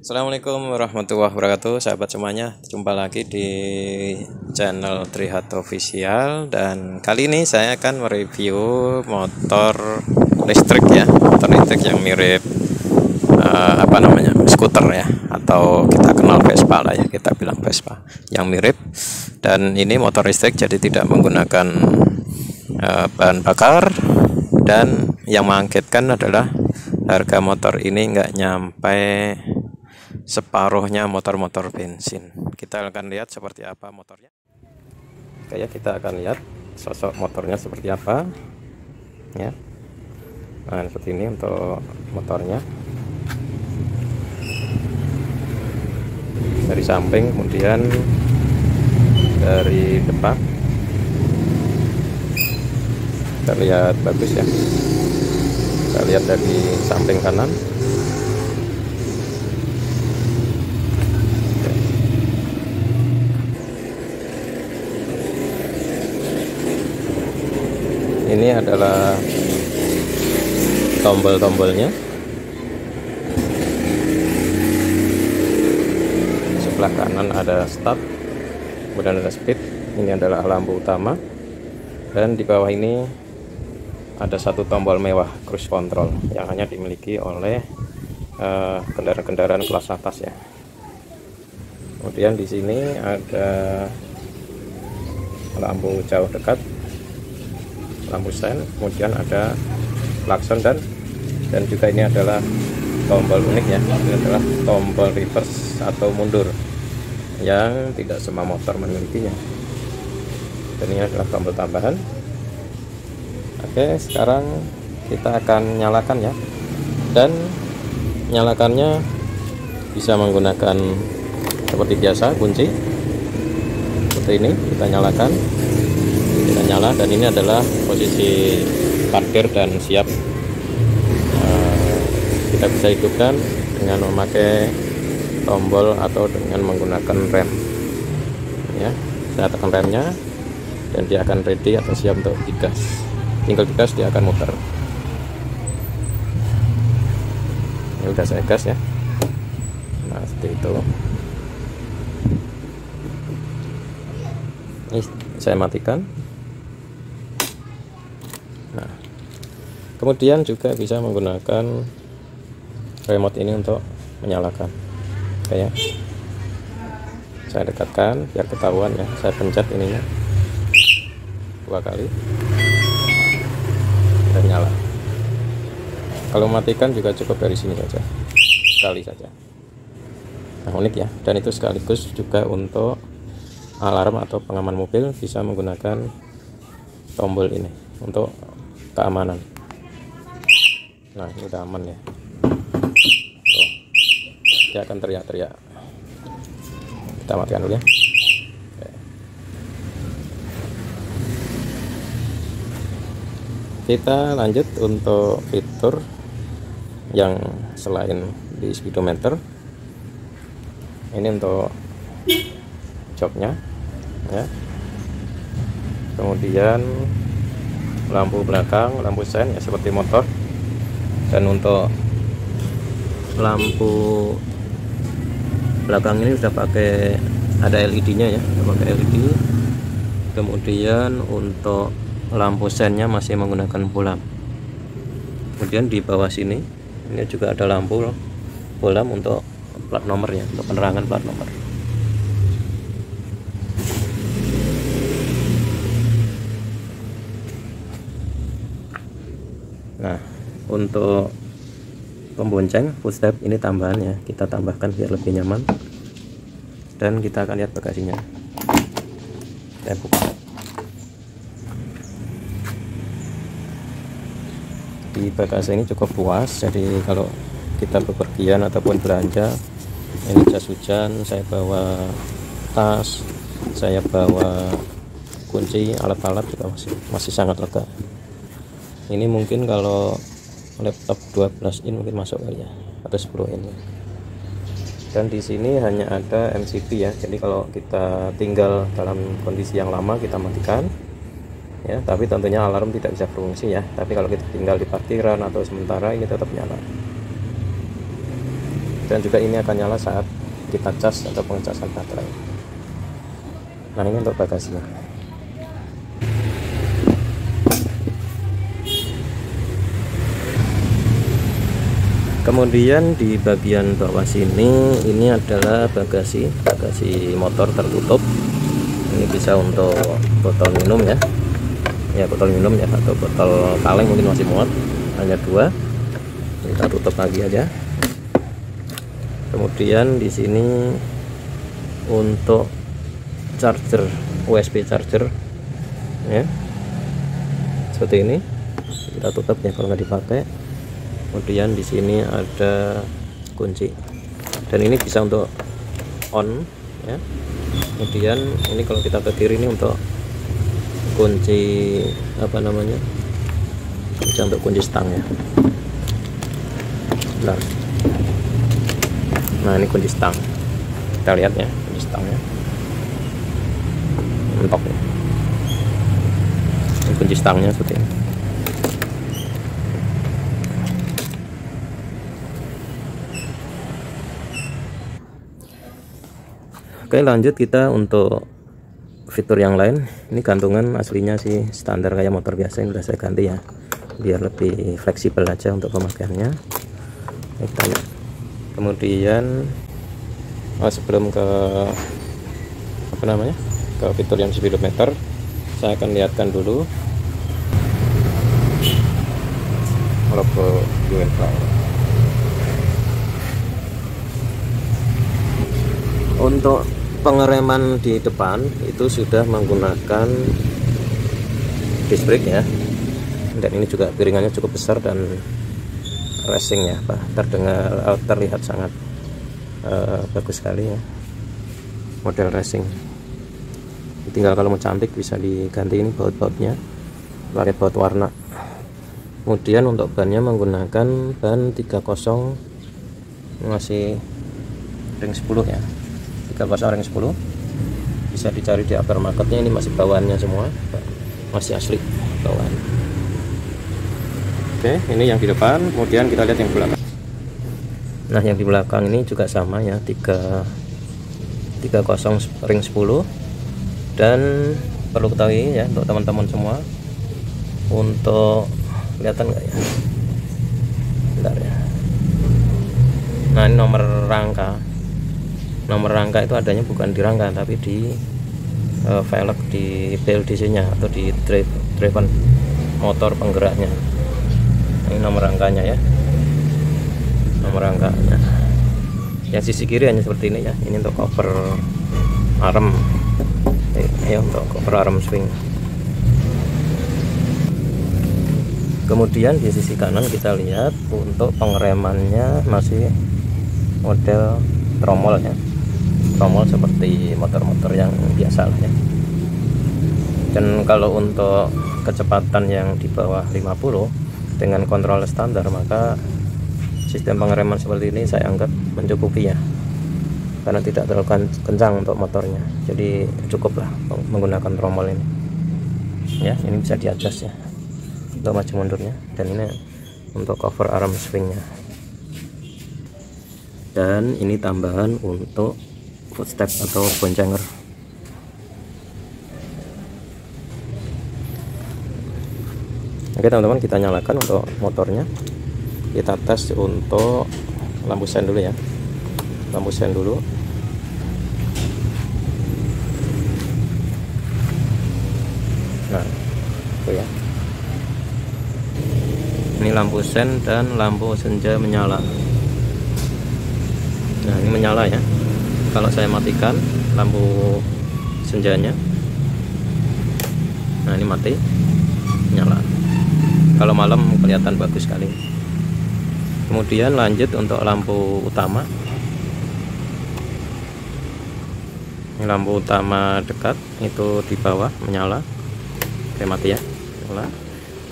Assalamualaikum warahmatullahi wabarakatuh, sahabat semuanya. Jumpa lagi di channel Trihat Official, dan kali ini saya akan mereview motor listrik ya, motor listrik yang mirip skuter ya, atau kita kenal Vespa lah ya, kita bilang Vespa yang mirip. Dan ini motor listrik, jadi tidak menggunakan bahan bakar, dan yang mengagetkan adalah harga motor ini nggak nyampe separuhnya motor-motor bensin. Kita akan lihat seperti apa motornya. Kayak kita akan lihat sosok motornya seperti apa ya. Nah, seperti ini untuk motornya dari samping, kemudian dari depan kita lihat bagus ya. Kita lihat dari samping kanan. Ini adalah tombol-tombolnya. Sebelah kanan ada start, kemudian ada speed. Ini adalah lampu utama, dan di bawah ini ada satu tombol mewah, cruise control, yang hanya dimiliki oleh kendaraan-kendaraan kelas atas ya. Kemudian di sini ada lampu jauh dekat, lampu sen, kemudian ada klakson, dan juga ini adalah tombol unik ya. Ini adalah tombol reverse atau mundur yang tidak semua motor memilikinya. Dan ini adalah tombol tambahan. Oke, sekarang kita akan nyalakan ya. Dan nyalakannya bisa menggunakan seperti biasa, kunci seperti ini. Kita nyalakan, kita nyala, dan ini adalah posisi parkir dan siap. Kita bisa hidupkan dengan memakai tombol atau dengan menggunakan rem ya. Saya tekan remnya dan dia akan ready atau siap untuk digas. Tinggal digas, dia akan muter. Ini udah saya gas ya. Nah, seperti itu. Ini saya matikan. Nah, kemudian juga bisa menggunakan remote ini untuk menyalakan. Kayak saya dekatkan biar ketahuan ya. Saya pencet ininya 2 kali dan nyala. Kalau matikan juga cukup dari sini saja, sekali saja. Nah, unik ya. Dan itu sekaligus juga untuk alarm atau pengaman mobil, bisa menggunakan tombol ini untuk keamanan. Nah, ini udah aman ya. Tuh, dia akan teriak-teriak. Kita matikan dulu ya. Oke. Kita lanjut untuk fitur yang selain di speedometer. Ini untuk joknya ya. Kemudian lampu belakang, lampu sen ya seperti motor. Dan untuk lampu belakang ini sudah pakai, ada LED-nya ya, sudah pakai LED. Kemudian untuk lampu sennya masih menggunakan bolam. Kemudian di bawah sini ini juga ada lampu bolam untuk plat nomornya, untuk penerangan plat nomor. Nah, untuk pembonceng footstep ini tambahan ya, kita tambahkan biar lebih nyaman. Dan kita akan lihat bagasinya. Saya buka. Di bagasi ini cukup luas, jadi kalau kita bepergian ataupun belanja, ini jas hujan, saya bawa tas, saya bawa kunci, alat-alat juga masih sangat lega. Ini mungkin kalau laptop 12 in mungkin masuk kali ya, atau 10 in ya. Dan di sini hanya ada MCB ya, jadi kalau kita tinggal dalam kondisi yang lama kita matikan ya, tapi tentunya alarm tidak bisa berfungsi ya. Tapi kalau kita tinggal di parkiran atau sementara, ini tetap nyala. dan juga ini akan nyala saat kita cas atau pengecasan baterai. Nah, ini untuk bagasinya. Kemudian di bagian bawah sini ini adalah bagasi motor tertutup. Ini bisa untuk botol minum ya, botol minum ya, atau botol kaleng mungkin masih muat, hanya 2. Kita tutup lagi aja. Kemudian di sini untuk charger, USB charger ya, seperti ini. Kita tutup ya kalau nggak dipakai. Kemudian di sini ada kunci, dan ini bisa untuk on ya. Kemudian ini kalau kita ke kiri ini untuk kunci bisa untuk kunci stang ya. Bentar. Nah, ini kunci stang, kita lihat ya, kunci stangnya mentok ya. Ini kunci stangnya seperti ini. Oke, lanjut kita untuk fitur yang lain. Ini gantungan aslinya sih standar kayak motor biasa, yang udah saya ganti ya, biar lebih fleksibel aja untuk pemakaiannya. Kita lihat. Kemudian sebelum ke ke fitur yang speedometer, saya akan lihatkan dulu logo UNFI. Untuk pengereman di depan itu sudah menggunakan disc brake ya, dan ini juga piringannya cukup besar dan racing ya, terlihat sangat bagus sekali ya, model racing. Tinggal kalau mau cantik bisa diganti ini baut-bautnya, pakai baut warna. Kemudian untuk bannya menggunakan ban 30, masih ring 10 ya, 30 ring 10. Bisa dicari di aftermarketnya, ini masih bawaannya semua, masih asli bawaan. Oke, ini yang di depan. Kemudian kita lihat yang di belakang. Nah, yang di belakang ini juga sama ya, 30 ring 10. Dan perlu ketahui ya untuk teman-teman semua, untuk kelihatan nggak ya? Bentar ya. Nah, ini nomor rangka. Nomor rangka itu adanya bukan di rangka, tapi di velg di BLDC-nya atau di driven motor penggeraknya. Ini nomor rangkanya ya, nomor rangkanya. Yang sisi kiri hanya seperti ini ya, ini untuk cover arm ya, untuk cover arm swing. Kemudian di sisi kanan kita lihat untuk pengeremannya masih model tromol ya, tromol seperti motor-motor yang biasa lah ya. Dan kalau untuk kecepatan yang di bawah 50 dengan kontrol standar, maka sistem pengereman seperti ini saya anggap mencukupi ya, karena tidak terlalu kencang untuk motornya, jadi cukuplah menggunakan tromol ini ya. Ini bisa di adjust ya untuk maju mundurnya, dan ini untuk cover arm swingnya. Dan ini tambahan untuk footstep atau boncanger. Oke teman-teman, kita nyalakan untuk motornya. Kita tes untuk lampu sen dulu ya, lampu sen dulu. Nah itu ya, ini lampu sen dan lampu senja menyala. Nah ini menyala ya. Kalau saya matikan lampu senjanya, nah ini mati, nyala. Kalau malam kelihatan bagus sekali. Kemudian lanjut untuk lampu utama. Ini lampu utama dekat itu di bawah menyala. Oke, mati ya, nyala.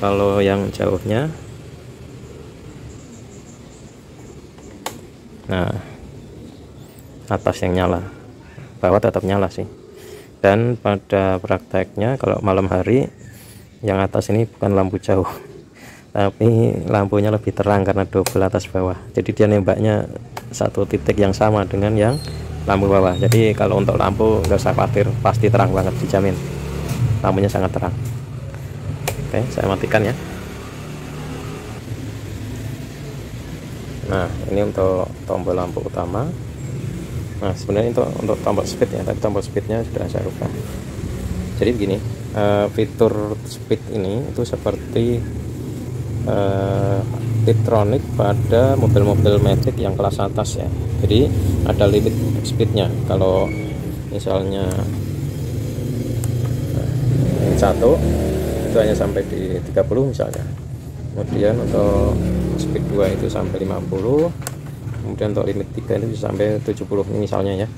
Kalau yang jauhnya, nah atas yang nyala, bawah tetap nyala sih. Dan pada prakteknya kalau malam hari yang atas ini bukan lampu jauh, tapi lampunya lebih terang karena double atas bawah, jadi dia nembaknya satu titik yang sama dengan yang lampu bawah. Jadi kalau untuk lampu nggak usah khawatir, pasti terang banget, dijamin lampunya sangat terang. Oke, saya matikan ya. Nah, ini untuk tombol lampu utama. Nah, sebenarnya itu untuk tombol speed ya, tapi tombol speednya sudah saya rubah. Jadi begini, fitur speed ini itu seperti Tiptronic pada mobil-mobil Matic yang kelas atas ya. Jadi ada limit speednya. Kalau misalnya satu itu hanya sampai di 30 misalnya, kemudian untuk speed 2 itu sampai 50, kemudian untuk limit 3 itu bisa sampai 70 ini misalnya ya.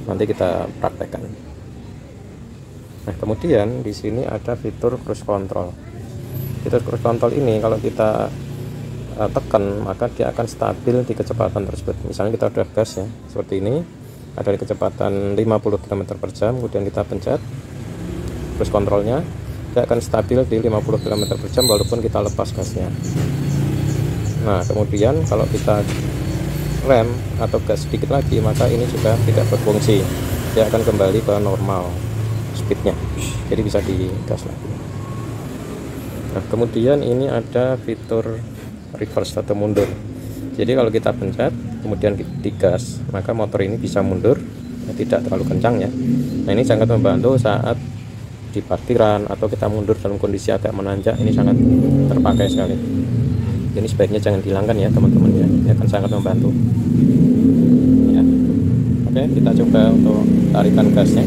Nanti kita praktekkan. Nah, kemudian di sini ada fitur cruise control. Fitur cruise control ini kalau kita tekan, maka dia akan stabil di kecepatan tersebut. Misalnya kita udah gas ya, seperti ini, ada di kecepatan 50 km/jam, kemudian kita pencet cruise controlnya, dia akan stabil di 50 km/jam walaupun kita lepas gasnya. Nah, kemudian kalau kita rem atau gas sedikit lagi, maka ini juga tidak berfungsi, dia akan kembali ke normal speednya, jadi bisa digas lagi. Nah, kemudian ini ada fitur reverse atau mundur. Jadi kalau kita pencet kemudian digas, maka motor ini bisa mundur, tidak terlalu kencang ya. Nah, ini sangat membantu saat di parkiran atau kita mundur dalam kondisi agak menanjak, ini sangat terpakai sekali. Ini sebaiknya jangan dihilangkan ya teman-teman ya, ini akan sangat membantu ya. Oke, kita coba untuk tarikan gasnya.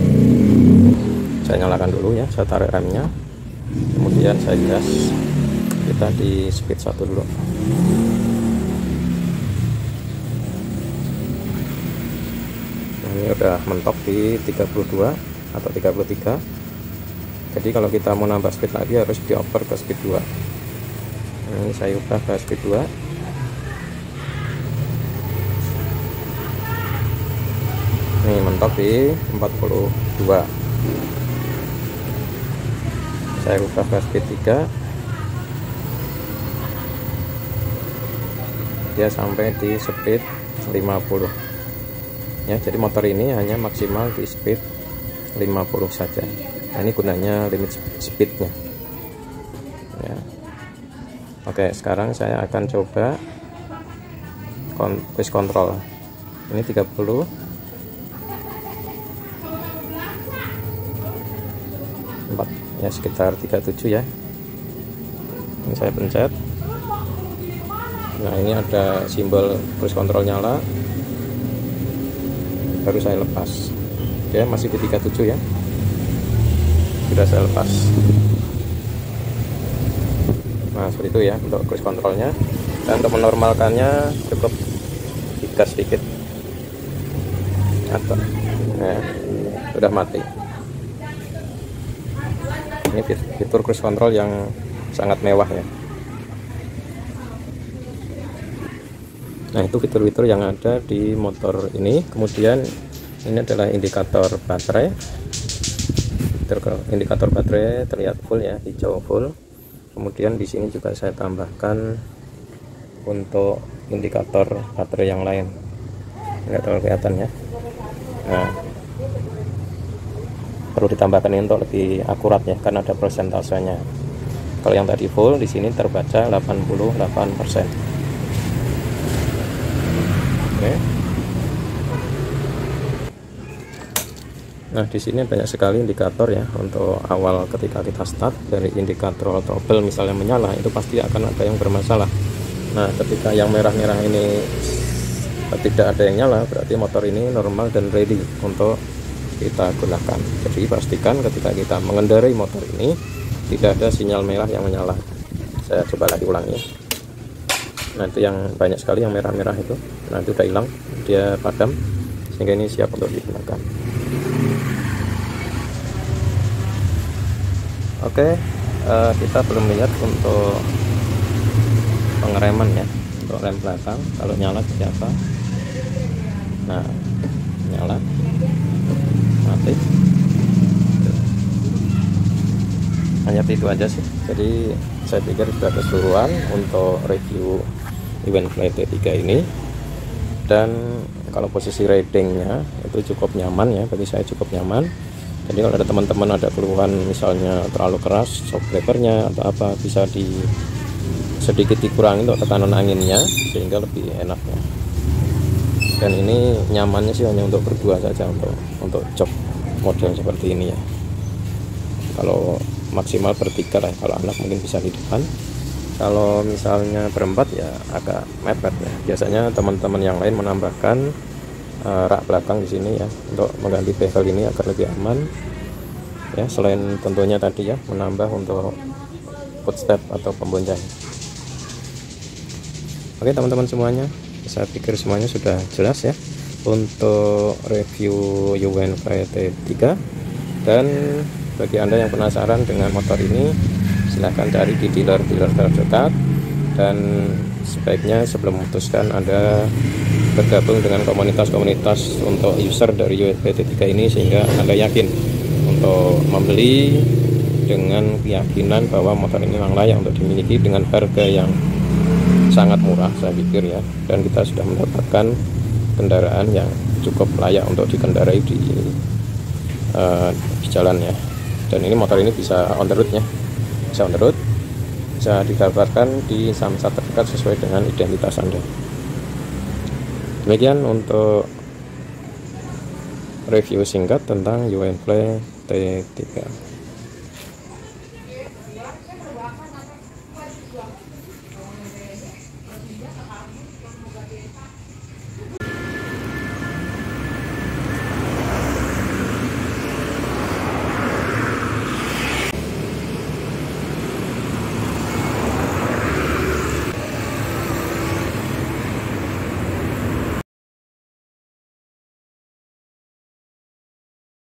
Saya nyalakan dulu ya, saya tarik remnya, kemudian saya gas. Kita di speed 1 dulu. Nah, ini udah mentok di 32 atau 33. Jadi kalau kita mau nambah speed lagi harus dioper ke speed 2. Nah, ini saya ubah ke speed 2. Ini mentok di 42. Saya ubah ke speed 3. Dia sampai di speed 50 ya. Jadi motor ini hanya maksimal di speed 50 saja. Nah, ini gunanya limit speednya ya. Oke, sekarang saya akan coba cruise control. Ini 30, ya sekitar 37 ya. Ini saya pencet. Nah, ini ada simbol cruise control nyala, baru saya lepas. Oke, masih di 37 ya, sudah saya lepas. Nah, seperti itu ya untuk cruise controlnya. Dan untuk menormalkannya cukup digas sedikit atau nah, sudah mati. Ini fitur cruise control yang sangat mewah ya. Nah, itu fitur-fitur yang ada di motor ini. Kemudian ini adalah indikator baterai. Indikator baterai terlihat full ya, hijau full. Kemudian di sini juga saya tambahkan untuk indikator baterai yang lain. Nggak terlalu kelihatan ya. Nah, perlu ditambahkan ini untuk lebih akurat ya, karena ada persentasenya. Kalau yang tadi full, di sini terbaca 88%. Oke. Nah, di sini banyak sekali indikator ya untuk awal ketika kita start. Dari indikator throttle misalnya menyala, itu pasti akan ada yang bermasalah. Nah, ketika yang merah-merah ini tidak ada yang nyala, berarti motor ini normal dan ready untuk kita gunakan. Jadi pastikan ketika kita mengendarai motor ini tidak ada sinyal merah yang menyala. Saya coba lagi ulangi. Nah, itu yang banyak sekali yang merah-merah itu. Nah, itu udah hilang, dia padam, sehingga ini siap untuk digunakan. Oke, kita belum lihat untuk pengereman ya, untuk rem belakang. Kalau nyala seperti apa? Nah, nyala, mati. hanya itu aja sih. Jadi saya pikir sudah keseluruhan untuk review Uvenfly T3 ini. Dan kalau posisi ridingnya itu cukup nyaman ya, bagi saya cukup nyaman. Jadi kalau ada teman-teman ada keluhan misalnya terlalu keras shock breakernya atau apa, bisa sedikit dikurangi untuk tekanan anginnya sehingga lebih enak ya. Dan ini nyamannya sih hanya untuk berdua saja, untuk jog model seperti ini ya. Kalau maksimal bertiga lah, kalau anak mungkin bisa di depan. Kalau misalnya berempat ya agak mepet ya. Biasanya teman-teman yang lain menambahkan rak belakang di sini ya untuk mengganti bevel ini agar lebih aman ya, selain tentunya tadi ya menambah untuk footstep atau pembonceng. Oke teman-teman semuanya, saya pikir semuanya sudah jelas ya untuk review Uvenfly T3. Dan bagi Anda yang penasaran dengan motor ini, silahkan cari di dealer-dealer terdekat. Dan sebaiknya sebelum memutuskan Anda bergabung dengan komunitas-komunitas untuk user dari Uvenfly T3 ini, sehingga Anda yakin untuk membeli dengan keyakinan bahwa motor ini memang layak untuk dimiliki dengan harga yang sangat murah saya pikir ya. Dan kita sudah mendapatkan kendaraan yang cukup layak untuk dikendarai di jalan ya. Dan ini motor ini bisa on the road ya, bisa on the road, bisa digambarkan di samsat terdekat sesuai dengan identitas Anda. Demikian untuk review singkat tentang Uvenfly T3.